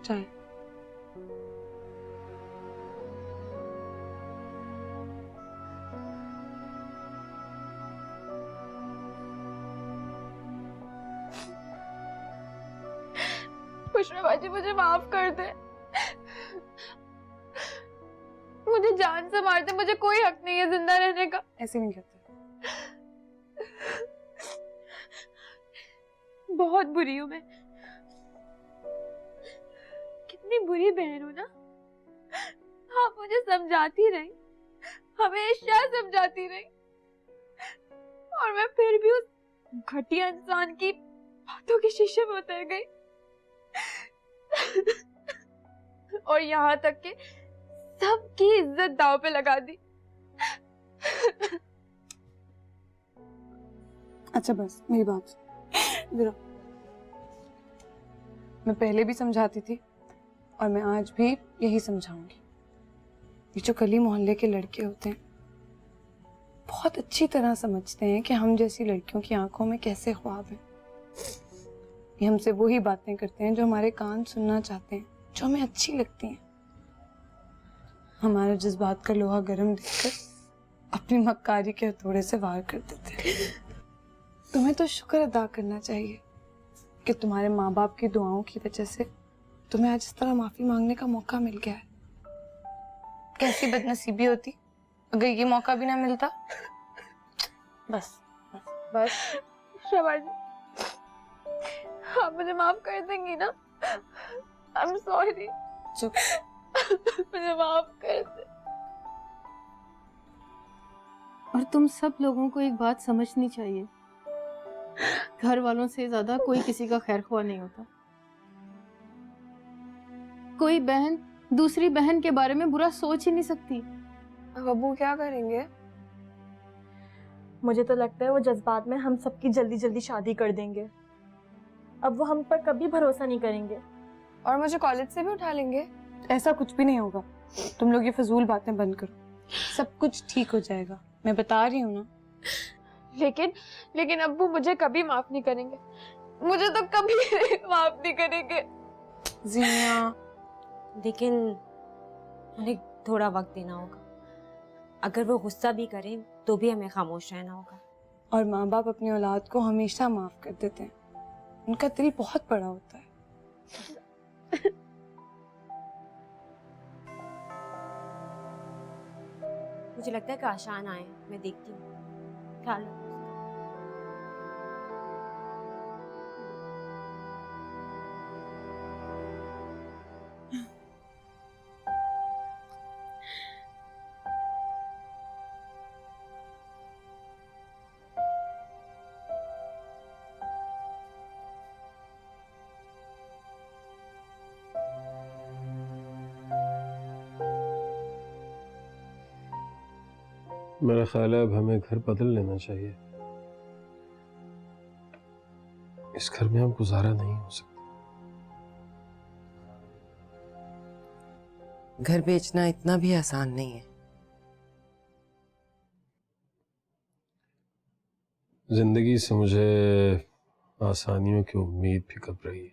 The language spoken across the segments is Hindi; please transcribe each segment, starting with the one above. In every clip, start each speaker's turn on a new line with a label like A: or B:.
A: चाय।
B: पुष्पा बाजी मुझे माफ कर दे। मुझे जान से मार दे, मुझे कोई हक नहीं है जिंदा रहने का।
A: ऐसे नहीं कहते।
B: बहुत बुरी हूं मैं, कितनी बुरी बहन हूं ना। आप मुझे समझाती रही, हमेशा समझाती रही, और मैं फिर भी उस घटिया इंसान की बातों के शीशे में उतर गई। और यहाँ तक कि सबकी इज्जत दांव पे लगा दी।
A: अच्छा बस मेरी बात वीरा, मैं पहले भी समझाती थी और मैं आज भी यही समझाऊंगी। ये जो गली मोहल्ले के लड़के होते हैं बहुत अच्छी तरह समझते हैं कि हम जैसी लड़कियों की आंखों में कैसे ख्वाब हैं। ये हमसे वही बातें करते हैं जो हमारे कान सुनना चाहते हैं, जो हमें अच्छी लगती हैं। हमारे जज्बात का लोहा गर्म देखकर अपनी मक्कारी के हथौड़े से वार कर देते हैं। तुम्हें तो शुक्र अदा करना चाहिए कि तुम्हारे माँ बाप की दुआओं की वजह से तुम्हें आज इस तरह माफी मांगने का मौका मिल गया है। कैसी बदनसीबी होती अगर ये मौका भी ना मिलता। बस बस बस
B: शबाजी, आप मुझे माफ कर देंगी ना? I'm sorry।
A: चुप।
B: मुझे माफ कर दे।
C: और तुम सब लोगों को एक बात समझनी चाहिए, घर वालों से ज्यादा कोई किसी का खैर ख्वाह नहीं होता। कोई बहन दूसरी बहन के बारे में बुरा सोच ही नहीं सकती।
A: अब अब्बू क्या करेंगे?
D: मुझे तो लगता है वो जज्बात में हम सबकी जल्दी जल्दी शादी कर देंगे। अब वो हम पर कभी भरोसा नहीं करेंगे।
A: और मुझे कॉलेज से भी उठा लेंगे। ऐसा कुछ भी नहीं होगा। तुम लोग ये फजूल बातें बंद करो, सब कुछ ठीक हो जाएगा, मैं बता रही हूँ ना।
B: लेकिन अब्बू मुझे कभी माफ नहीं करेंगे। मुझे तो कभी माफ नहीं करेंगे।
A: जिया,
E: लेकिन उन्हें थोड़ा वक्त देना होगा। अगर वो गुस्सा भी करें तो भी हमें खामोश रहना होगा।
A: और माँ बाप अपनी औलाद को हमेशा माफ कर देते हैं, उनका दिल बहुत बड़ा होता है।
E: मुझे लगता है कि आशान आए, मैं देखती हूँ। ख्याल रखो।
F: मेरा ख्याल है अब हमें घर बदल लेना चाहिए। इस घर में अब गुजारा नहीं हो सकता।
G: घर बेचना इतना भी आसान नहीं है।
F: जिंदगी से मुझे आसानियों की उम्मीद भी कब रही है।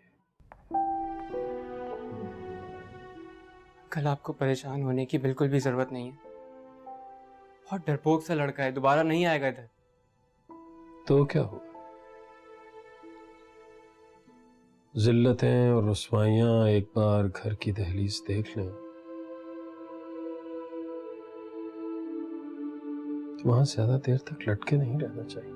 H: कल आपको परेशान होने की बिल्कुल भी जरूरत नहीं है। बहुत डरपोक सा लड़का है, दोबारा नहीं आएगा इधर।
F: तो क्या हुआ? जिल्लतें और रुसवाइयां एक बार घर की दहलीज देख लें तो वहां ज्यादा देर तक लटके नहीं रहना चाहिए।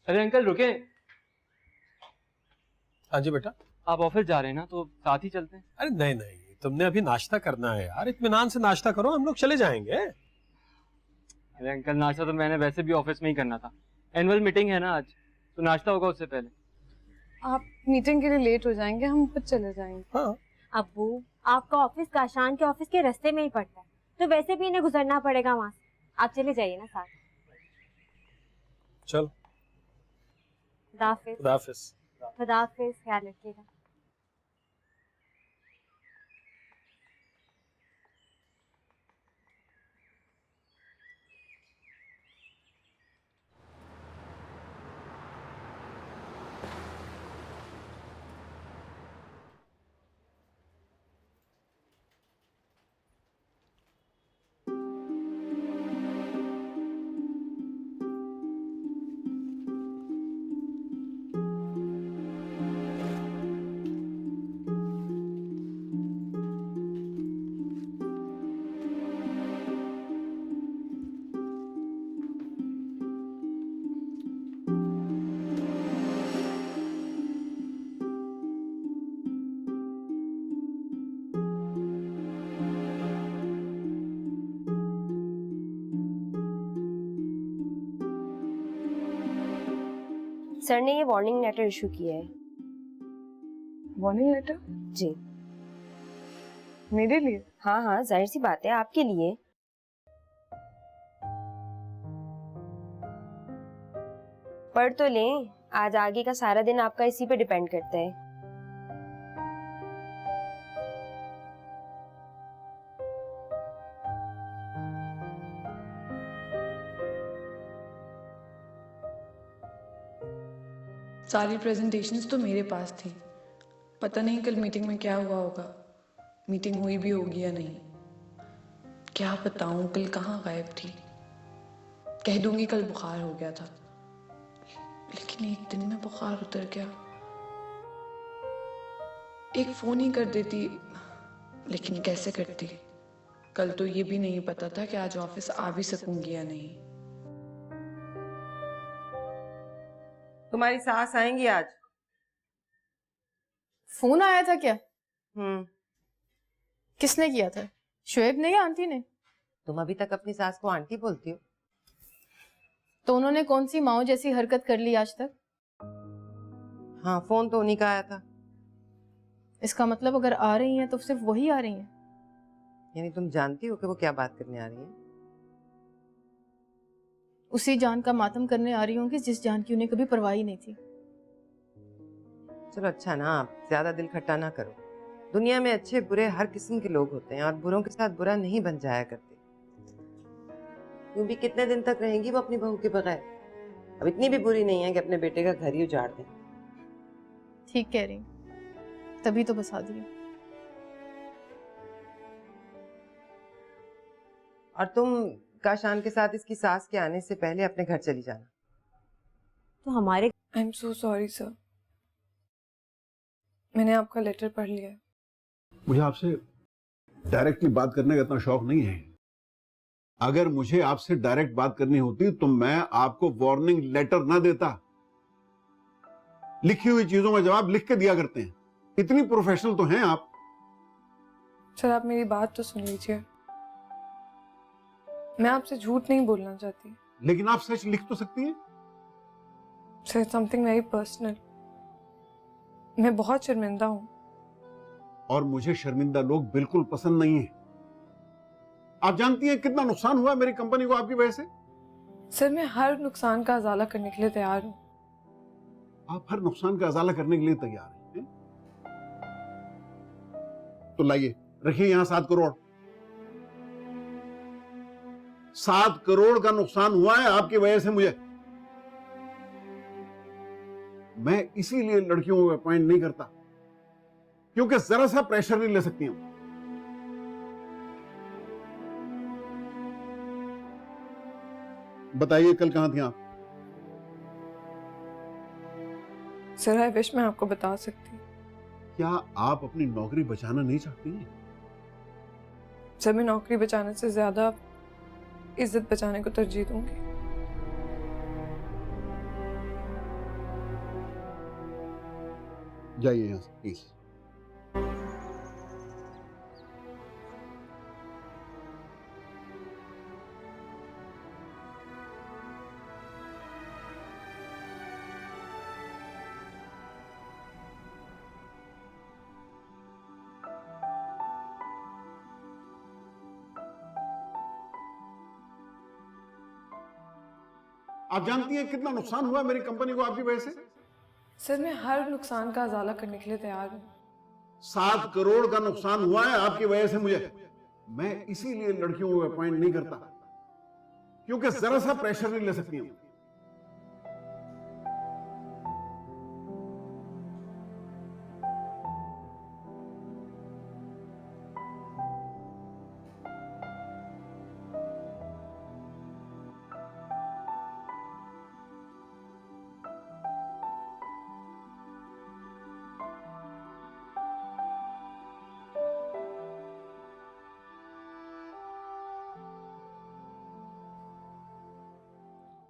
H: अरे अंकल रुके।
F: हाँ जी बेटा।
H: आप ऑफिस जा रहे हैं ना, तो साथ ही चलते हैं।
F: अरे नहीं नहीं, तुमने अभी नाश्ता करना है यार, इत्मीनान से नाश्ता करो, हम लोग चले जाएंगे।
H: अरे अंकल, नाश्ता तो मैंने वैसे भी ऑफिस में ही करना था। एनुअल मीटिंग है ना आज, तो नाश्ता होगा उससे पहले।
A: आप मीटिंग के लिए लेट हो जाएंगे, हम खुद चले जाएंगे।
F: हाँ,
E: अब्बू, आपका ऑफिस काशान के ऑफिस के रास्ते में ही पड़ता है, तो वैसे भी इन्हें गुजरना पड़ेगा वहां से। आप चले जाइए ना साथ।
I: चल।
E: खुदाफिज।
I: खुदाफिज।
E: खुदाफिज, ख्याल रखिएगा।
J: सर ने ये वार्निंग लेटर इशू किया है।
A: Warning letter?
J: जी।
A: मेरे लिए?
J: हाँ हाँ, जाहिर सी बात है, आपके लिए। पढ़ तो लें, आज आगे का सारा दिन आपका इसी पे डिपेंड करता है।
A: सारी प्रेजेंटेशंस तो मेरे पास थी। पता नहीं कल मीटिंग में क्या हुआ होगा, मीटिंग हुई भी होगी या नहीं। क्या बताऊं कल कहाँ गायब थी। कह दूंगी कल बुखार हो गया था, लेकिन एक दिन में बुखार उतर गया। एक फोन ही कर देती, लेकिन कैसे करती। कल तो ये भी नहीं पता था कि आज ऑफिस आ भी सकूंगी या नहीं।
G: तुम्हारी सास आएंगी आज।
C: फोन आया था क्या? किसने किया था? शोएब ने या आंटी ने?
G: तुम अभी तक अपनी सास को आंटी बोलती हो?
C: तो उन्होंने कौन सी माओ जैसी हरकत कर ली आज तक?
G: हाँ, फोन तो उन्हीं का आया था।
C: इसका मतलब अगर आ रही हैं तो सिर्फ वही आ रही हैं?
G: यानी तुम जानती हो कि वो क्या बात करने आ रही है?
C: उसी जान का मातम करने आ रही होंगी जिस जान की उन्हें कभी परवाह ही नहीं थी।
G: चलो अच्छा ना, आप ज्यादा दिल खट्टा ना करो। दुनिया में अच्छे बुरे हर किस्म के लोग होते हैं और बुरों के साथ बुरा नहीं बन जाया करते। यूं भी कितने दिन तक रहेंगी वो अपनी बहू के बगैर? अब इतनी भी बुरी नहीं है कि अपने बेटे का घर ही उजाड़ दें।
C: ठीक कह रही, तभी तो बसा दिया।
G: और तुम काशान के साथ इसकी सास के आने से पहले अपने घर चली जाना।
E: तो हमारे
A: I am so sorry sir, मैंने आपका लेटर पढ़ लिया।
K: मुझे आपसे डायरेक्टली बात करने का इतना शौक नहीं है। अगर मुझे आपसे डायरेक्ट बात करनी होती तो मैं आपको वार्निंग लेटर ना देता। लिखी हुई चीजों में जवाब लिख के दिया करते हैं। इतनी प्रोफेशनल तो हैं आप।
A: सर आप मेरी बात तो सुन लीजिए, मैं आपसे झूठ नहीं बोलना चाहती।
K: लेकिन आप सच लिख तो सकती हैं।
A: सर समथिंग वेरी पर्सनल, मैं बहुत शर्मिंदा हूँ।
K: और मुझे शर्मिंदा लोग बिल्कुल पसंद नहीं है। आप जानती हैं कितना नुकसान हुआ मेरी कंपनी को आपकी वजह से।
A: सर मैं हर नुकसान का अजाला करने के लिए तैयार हूँ।
K: आप हर नुकसान का अजाला करने के लिए तैयार हैं? तो लाइए, रखिए यहां 7 करोड़। 7 करोड़ का नुकसान हुआ है आपकी वजह से मुझे। मैं इसीलिए लड़कियों को अपॉइंट नहीं करता, क्योंकि जरा सा प्रेशर नहीं ले सकती हूं। बताइए कल कहां थी आप?
A: सर आई विश मैं आपको बता सकती।
K: क्या आप अपनी नौकरी बचाना नहीं चाहती हैं?
A: सर मैं नौकरी बचाने से ज्यादा इज्जत बचाने को तरजीह दूंगी।
K: जाइए यहां से प्लीज। आप जानती हैं कितना नुकसान हुआ मेरी कंपनी को आपकी वजह से?
A: सर मैं हर नुकसान का उजाला करने के लिए तैयार हूँ।
K: 7 करोड़ का नुकसान हुआ है आपकी वजह से मुझे। मैं इसीलिए लड़कियों को अपॉइंट नहीं करता, क्योंकि जरा सा प्रेशर नहीं ले सकती हूं।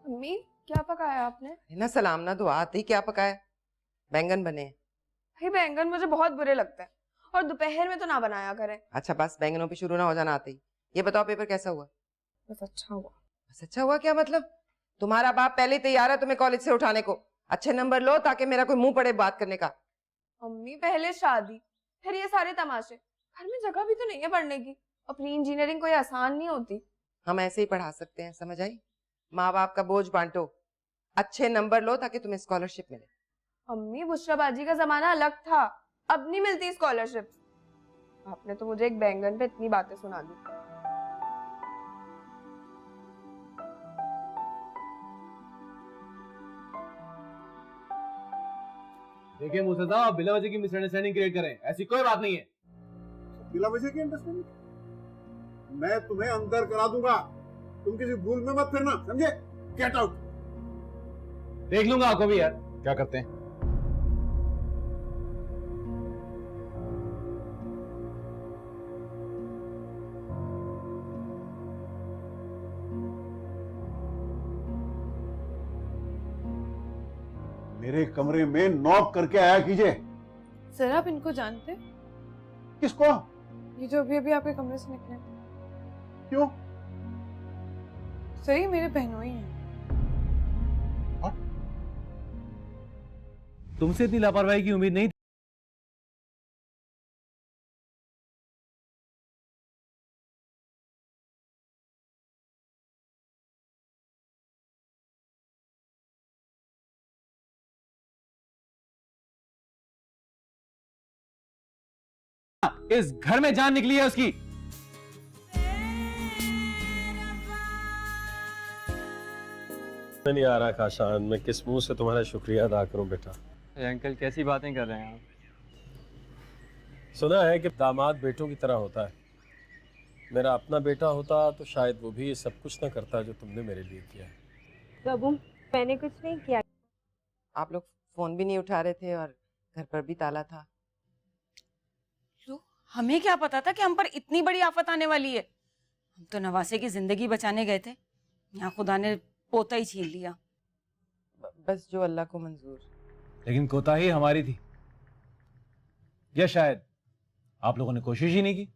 A: अम्मी क्या पकाया आपने?
G: ना सलाम ना दुआ आती, क्या पकाया? बैंगन बने हैं।
A: भाई बैंगन मुझे बहुत बुरे लगते हैं और दोपहर में तो ना बनाया करें।
G: अच्छा बस बैंगनों पे शुरू ना हो जाना आते ही। ये बताओ पेपर कैसा हुआ?
A: बस अच्छा हुआ।
G: बस अच्छा हुआ क्या मतलब? तुम्हारा बाप पहले तैयार है तुम्हें कॉलेज से उठाने को। अच्छे नंबर लो ताकि मेरा कोई मुंह पड़े बात करने का।
A: अम्मी पहले शादी फिर ये सारे तमाशे, घर में जगह भी तो नहीं है पढ़ने की। अपनी इंजीनियरिंग कोई आसान नहीं होती।
G: हम ऐसे ही पढ़ा सकते हैं, समझ आई? माँ बाप का बोझ बांटो, अच्छे नंबर लो ताकि तुम्हें स्कॉलरशिप मिले।
A: अम्मी बुशराबाजी का जमाना अलग था, अब नहीं मिलती स्कॉलरशिप। आपने तो मुझे एक बैंगन पे इतनी बातें सुना दी।
L: देखिए मूसा साहब, आप बिला वजह की मिसअंडरस्टैंडिंग क्रिएट करें, ऐसी कोई बात नहीं है।
K: बिला वजह की अंडरस्टैंडिंग? मैं तुम्हें अंदर करा दूंगा, तुम किसी भूल में मत फिरना, समझे? Get out.
L: देख लूंगा आपको भी यार, क्या करते हैं।
K: मेरे कमरे में नॉक करके आया कीजिए।
A: सर आप इनको जानते?
K: किसको?
A: ये जो अभी अभी आपके कमरे से निकले।
K: क्यों?
A: सर ये मेरे बहनों ही हैं।
L: तुमसे इतनी लापरवाही की उम्मीद नहीं थी। इस घर में जान निकली है उसकी।
F: नहीं आ रहा काशान, मैं किस मुंह से तुम्हारा शुक्रिया अदा करूं बेटा।
H: अंकल कैसी बातें कर रहे हैं आप?
F: सुना है कि दामाद बेटों की तरह होता है। मेरा अपना बेटा होता तो शायद वो भी ये सब कुछ ना करता जो तुमने मेरे लिए किया है।
E: बाबू मैंने कुछ नहीं किया।
G: आप लोग फोन भी नहीं उठा रहे थे और घर पर भी ताला था।
M: तो हमें क्या पता था कि हम पर इतनी बड़ी आफत आने वाली है। हम तो नवासे की जिंदगी बचाने गए थे, यहाँ खुदा ने पोता ही छीन लिया।
G: बस जो अल्लाह को मंजूर।
L: लेकिन कोताही हमारी थी, या शायद आप लोगों ने कोशिश ही नहीं की।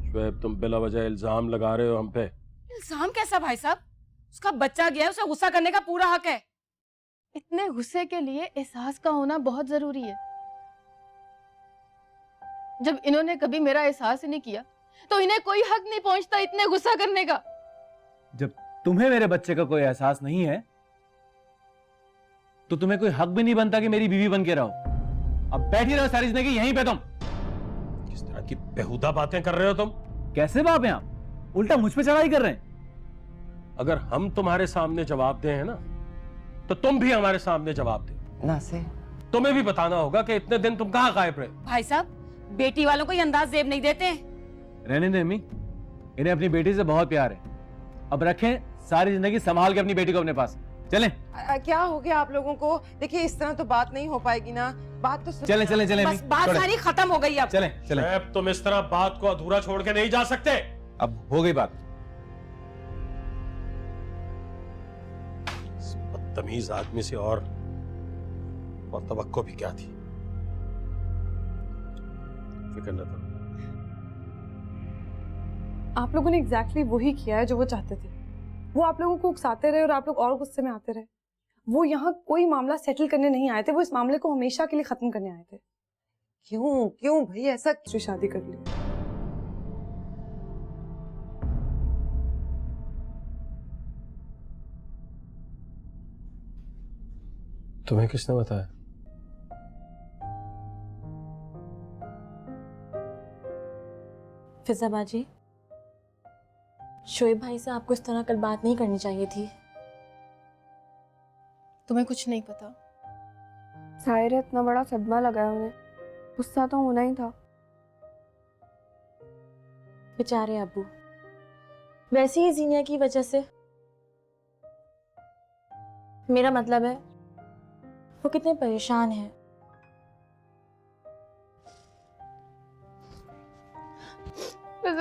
F: शुएब, तुम बिला वजह इल्जाम लगा रहे हो हम पे।
M: इल्जाम कैसा भाई साहब? उसका बच्चा गया है, उसे गुस्सा करने का पूरा हक है।
C: इतने गुस्से के लिए एहसास का होना बहुत जरूरी है। जब इन्होंने कभी मेरा एहसास ही नहीं किया तो इन्हें कोई हक नहीं पहुंचता इतने गुस्सा करने का।
L: जब तुम्हें मेरे बच्चे का कोई एहसास नहीं है तो तुम्हें कोई हक भी नहीं बनता कि मेरी बीवी बन के रहो। अब बैठी रहो सारी जिंदगी यहीं पे। तुम
F: किस तरह की बेहुदा बातें कर रहे हो तुम?
L: कैसे बाप हैं आप? उल्टा मुझ पे चढ़ाई कर रहे हैं।
F: अगर हम तुम्हारे सामने जवाब दें है ना, तो तुम भी हमारे सामने जवाब दे।
G: ना से
F: तुम्हें भी बताना होगा कि इतने दिन तुम कहां गायब रहे।
M: भाई साहब बेटी वालों को ये अंदाज जेब नहीं देते।
L: रहने दें अम्मी, इन्हें अपनी बेटी से बहुत प्यार है। अब रखें सारी जिंदगी संभाल के अपनी बेटी को अपने पास। चलें।
G: क्या हो गया आप लोगों को? देखिए इस तरह तो बात नहीं हो पाएगी ना। बात तो
L: चलें चलें चलें
M: बस बात सारी खत्म हो गई अब।
L: चलें चलें।
I: अब तुम इस तरह बात को अधूरा छोड़ के नहीं जा सकते।
L: अब हो गई बात।
I: इस बदतमीज आदमी से और तवक्को भी क्या थी। फिक्र न करो।
A: आप लोगों ने एग्जैक्टली वही किया है जो वो चाहते थे। वो आप लोगों को उकसाते रहे और आप लोग और गुस्से में आते रहे। वो यहाँ कोई मामला सेटल करने नहीं आए थे, वो इस मामले को हमेशा के लिए खत्म करने आए थे।
G: क्यों क्यों भाई ऐसा?
A: शादी कर ली।
I: तुम्हें किसने बताया?
D: फिजा बाजी, शोएब भाई से आपको इस तरह कल बात नहीं करनी चाहिए थी।
C: तुम्हें कुछ नहीं पता।
B: साहिर इतना बड़ा सदमा लगा है उन्हें, गुस्सा तो होना ही था।
D: बेचारे अब्बू, वैसे ही जीनिया की वजह से। मेरा मतलब है वो कितने परेशान हैं।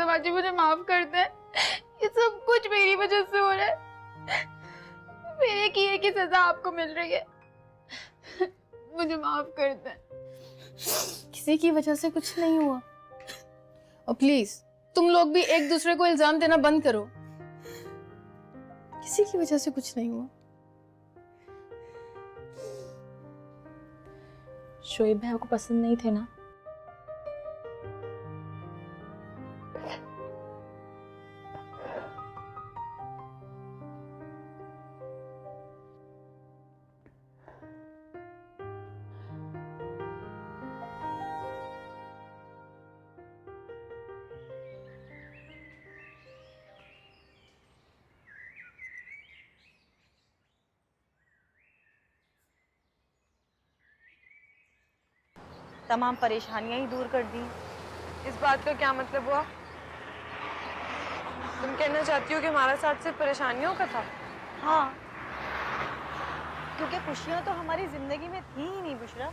B: बाजी मुझे माफ कर दे, ये सब कुछ मेरी वजह से हो रहा है। मेरे किए की सजा आपको मिल रही है, मुझे माफ कर दे।
C: किसी की वजह से कुछ नहीं हुआ। और प्लीज तुम लोग भी एक दूसरे को इल्जाम देना बंद करो। किसी की वजह से कुछ नहीं हुआ।
D: शोएब भाई आपको पसंद नहीं थे ना?
M: तमाम परेशानियां ही दूर कर दी।
A: इस बात का क्या मतलब हुआ? तुम कहना चाहती हो कि हमारा साथ सिर्फ परेशानियों का था?
D: हाँ, क्योंकि खुशियां तो हमारी जिंदगी में थी ही नहीं बुशरा।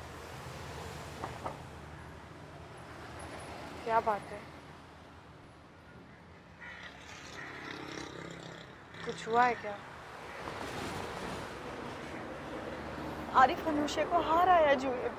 A: क्या बात है? कुछ हुआ है क्या?
D: आरिफ अनुषे को हार आया जुए।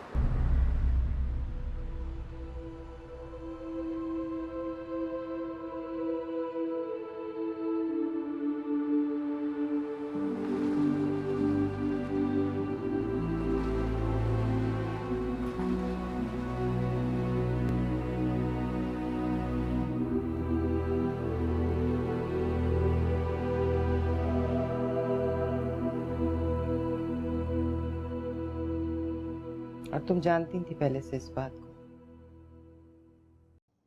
G: और तुम जानती थी पहले से इस बात को?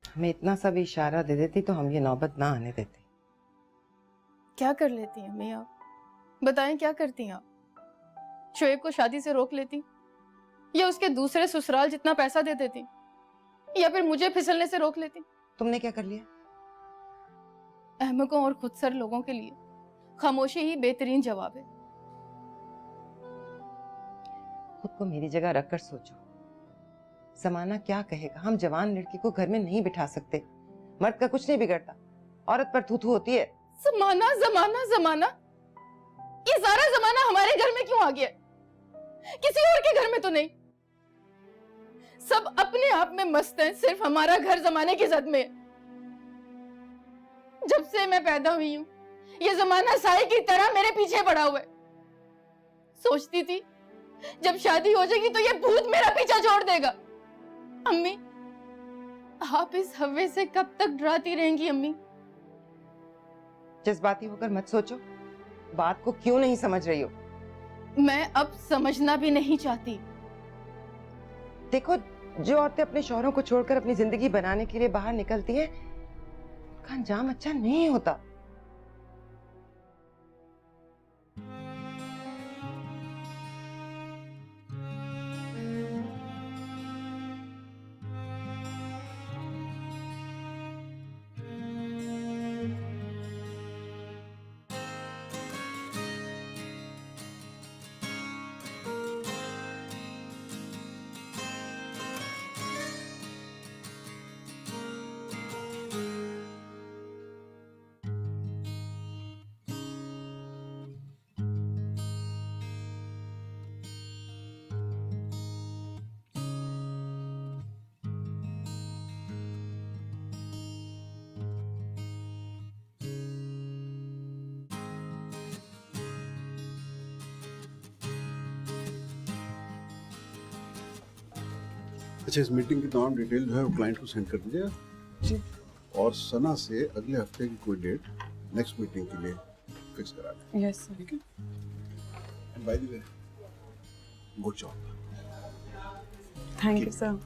G: हमें इतना सा भी इशारा दे देती तो हम ये नौबत ना आने देते।
C: क्या कर लेती हैं अम्मी आप? बताएं क्या करती हैं आप? शोएब को शादी से रोक लेती, या उसके दूसरे ससुराल जितना पैसा दे देती, या फिर मुझे फिसलने से रोक लेती?
G: तुमने क्या कर लिया?
C: अहमकों और खुदसर लोगों के लिए खामोशी ही बेहतरीन जवाब है।
G: खुद को मेरी जगह रखकर सोचो, जमाना क्या कहेगा। हम जवान लड़की को घर में नहीं बिठा सकते। मर्द का कुछ नहीं बिगड़ता, औरत पर थू थू होती है।
C: जमाना जमाना जमाना, ये सारा जमाना हमारे घर में क्यों आ गया? किसी और के घर में तो नहीं। सब अपने आप में मस्त हैं, सिर्फ हमारा घर जमाने की जद में है। जब से मैं पैदा हुई हूं ये जमाना साई की तरह मेरे पीछे पड़ा हुआ है। सोचती थी जब शादी हो जाएगी तो ये भूत मेरा पीछा छोड़ देगा। अम्मी, आप इस हवे से कब तक डराती रहेंगी अम्मी?
G: जज्बाती होकर मत सोचो, बात को क्यों नहीं समझ रही हो?
C: मैं अब समझना भी नहीं चाहती।
G: देखो, जो औरतें अपने शौहरों को छोड़कर अपनी जिंदगी बनाने के लिए बाहर निकलती हैं, उनका अंजाम अच्छा नहीं होता।
K: अच्छा, इस मीटिंग की तमाम डिटेल जो है वो क्लाइंट को सेंड कर दीजिएगा
A: जी।
K: और सना से अगले हफ्ते की कोई डेट नेक्स्ट मीटिंग के लिए फिक्स करा दें।
A: Yes sir.
K: ठीक है। By the way, good job.
A: Thank you sir.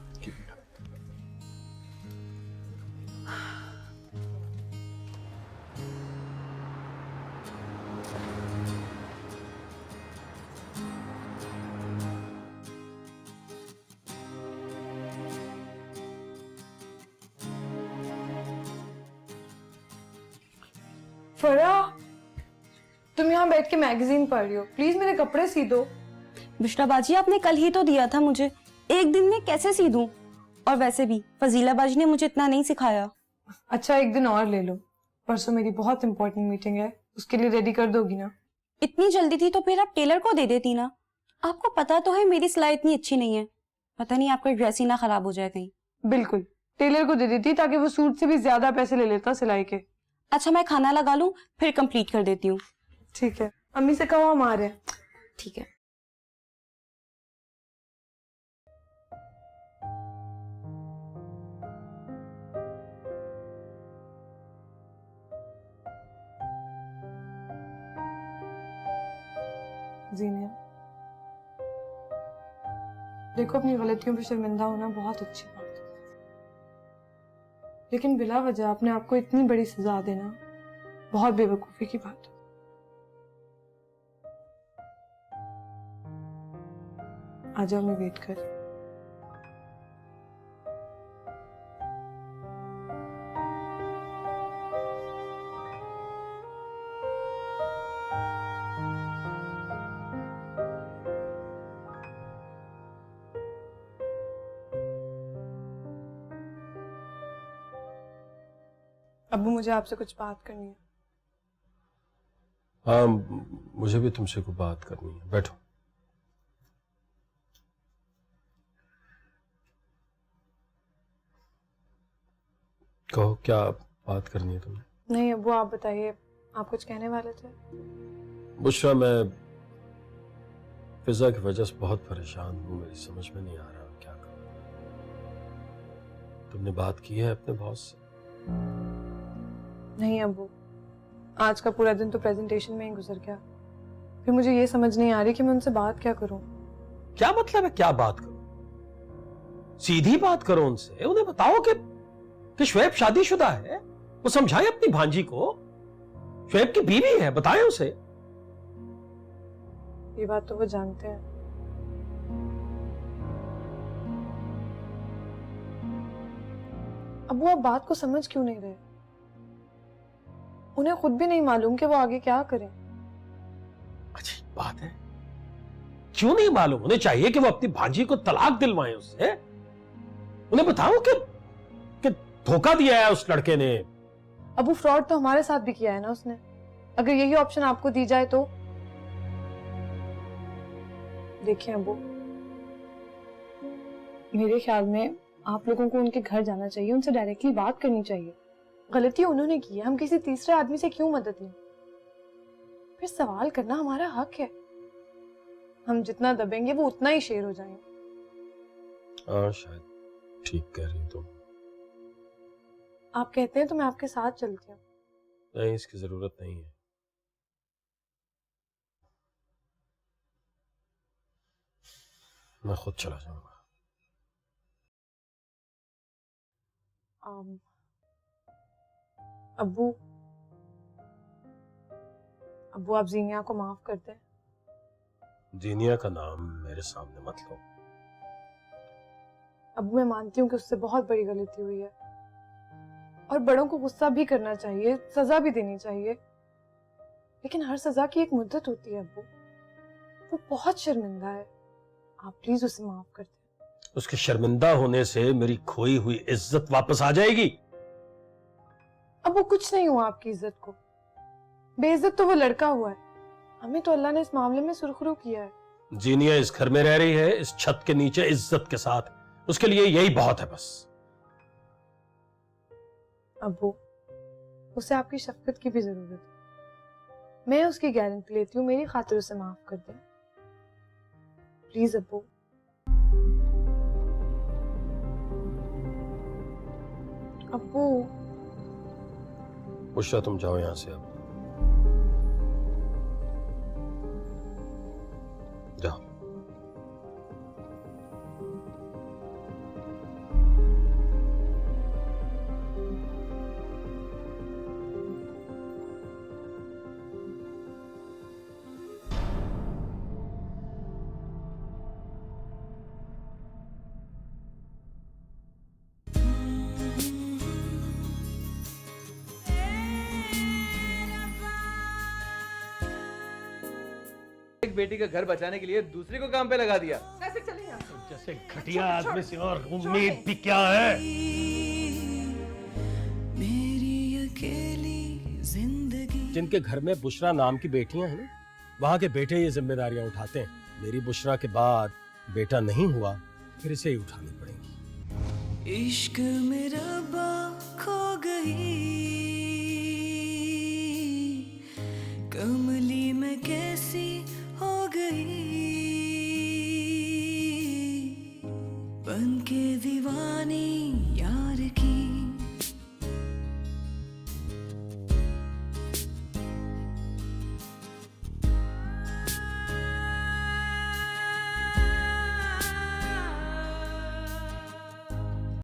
A: फरा, तुम यहाँ बैठ के मैगजीन पढ़ रही हो, प्लीज मेरे कपड़े सी दो।
E: बुशरा बाजी, आपने कल ही तो दिया था मुझे, एक दिन में कैसे सी दूं? और वैसे भी फजीला बाजी ने मुझे इतना नहीं सिखाया।
A: अच्छा, एक दिन और ले लो, परसों मेरी बहुत इंपॉर्टेंट मीटिंग है, उसके लिए रेडी कर दोगी ना?
E: इतनी जल्दी थी तो फिर आप टेलर को दे देती ना। आपको पता तो है मेरी सिलाई इतनी अच्छी नहीं है, पता नहीं आपका ड्रेस ही ना खराब हो जाए कहीं।
A: बिल्कुल, टेलर को दे देती ताकि वो सूट से भी ज्यादा पैसे ले लेता सिलाई के।
E: अच्छा, मैं खाना लगा लूं फिर कंप्लीट कर देती हूँ।
A: ठीक है, अम्मी से कहो हम आ रहे हैं।
E: ठीक है।
A: जीनिया, देखो, अपनी गलतियों पर शर्मिंदा होना बहुत अच्छी बात है, लेकिन बिला वजह अपने आप को इतनी बड़ी सजा देना बहुत बेवकूफी की बात है। आ जाओ, मैं वेट कर। अब्बू, मुझे आपसे कुछ बात करनी है।
F: हाँ, मुझे भी तुमसे कुछ बात करनी है, बैठो। कहो, क्या बात करनी है तुम्हें?
A: नहीं अब्बू, आप बताइए, आप कुछ कहने वाले थे।
F: बुशरा, मैं फिजा की वजह से बहुत परेशान हूँ, मेरी समझ में नहीं आ रहा क्या करूँ। तुमने बात की है अपने बॉस से?
A: नहीं अब्बू, आज का पूरा दिन तो प्रेजेंटेशन में ही गुजर गया, फिर मुझे ये समझ नहीं आ रही कि मैं उनसे बात क्या करूं।
F: क्या मतलब है क्या बात करूं? सीधी बात करो उनसे, उन्हें बताओ कि शुएब शादीशुदा है, वो समझाए अपनी भांजी को, शुएब की बीवी है, बताएं उसे।
A: ये बात तो वो जानते हैं। अब्बू, आप बात को समझ क्यों नहीं रहे? उन्हें खुद भी नहीं मालूम कि वो आगे क्या करें।
F: अच्छी बात है, क्यों नहीं मालूम? उन्हें चाहिए कि वो अपनी भांजी को तलाक दिलवाएं उससे। उन्हें बताओ कि धोखा दिया है उस लड़के ने।
A: अबू, फ्रॉड तो हमारे साथ भी किया है ना उसने। अगर यही ऑप्शन आपको दी जाए तो? देखिए अबू, मेरे ख्याल में आप लोगों को उनके घर जाना चाहिए, उनसे डायरेक्टली बात करनी चाहिए। गलती उन्होंने की है, हम किसी तीसरे आदमी से क्यों मदद लें? फिर सवाल करना हमारा हक है। हम जितना दबेंगे वो उतना ही शेर हो जाएंगे।
F: हाँ, शायद ठीक कह रही हो तुम।
A: आप कहते हैं तो मैं आपके साथ चलती हूँ।
F: नहीं, इसकी जरूरत नहीं है। मैं खुद चला जाऊंगा।
A: अब्बू, आप जीनिया को माफ कर दें।
F: जीनिया का नाम मेरे सामने मत लो।
A: अब्बू, मैं मानती हूँ कि उससे बहुत बड़ी गलती हुई है और बड़ों को गुस्सा भी करना चाहिए, सजा भी देनी चाहिए, लेकिन हर सजा की एक मुद्दत होती है। अब्बू, वो बहुत शर्मिंदा है, आप प्लीज उसे माफ कर दें।
F: उसके शर्मिंदा होने से मेरी खोई हुई इज्जत वापस आ जाएगी।
A: अब वो कुछ नहीं हुआ आपकी इज्जत को, बेइज्जत तो वो लड़का हुआ है। हमें तो अल्लाह ने इस मामले में सुरखरू किया है।
F: जीनिया इस घर में रह रही है, इस छत के नीचे इज्जत के साथ, उसके लिए यही बहुत है बस।
A: अब्बू, उसे आपकी शफकत की भी जरूरत है। मैं उसकी गारंटी लेती हूँ, मेरी खातिर उसे माफ कर दें प्लीज। अब्बू, अब्बू
F: बुशरा तुम जाओ यहां से अब, जाओ।
L: एक बेटी का घर बचाने के लिए दूसरी को काम पे लगा दिया।
I: कैसे चले यहाँ से? जैसे घटिया आदमी से और उम्मीद भी क्या है?
N: मेरी अकेली जिंदगी।
I: जिनके घर में बुशरा नाम की बेटियां हैं ना, वहां के बेटे ये जिम्मेदारियां उठाते हैं। मेरी बुशरा के बाद बेटा नहीं हुआ, फिर इसे ही उठानी पड़ेगी।
N: इश्क में रब्बा खो गई, कमली में कैसी हो गई, बन के दीवानी यार की।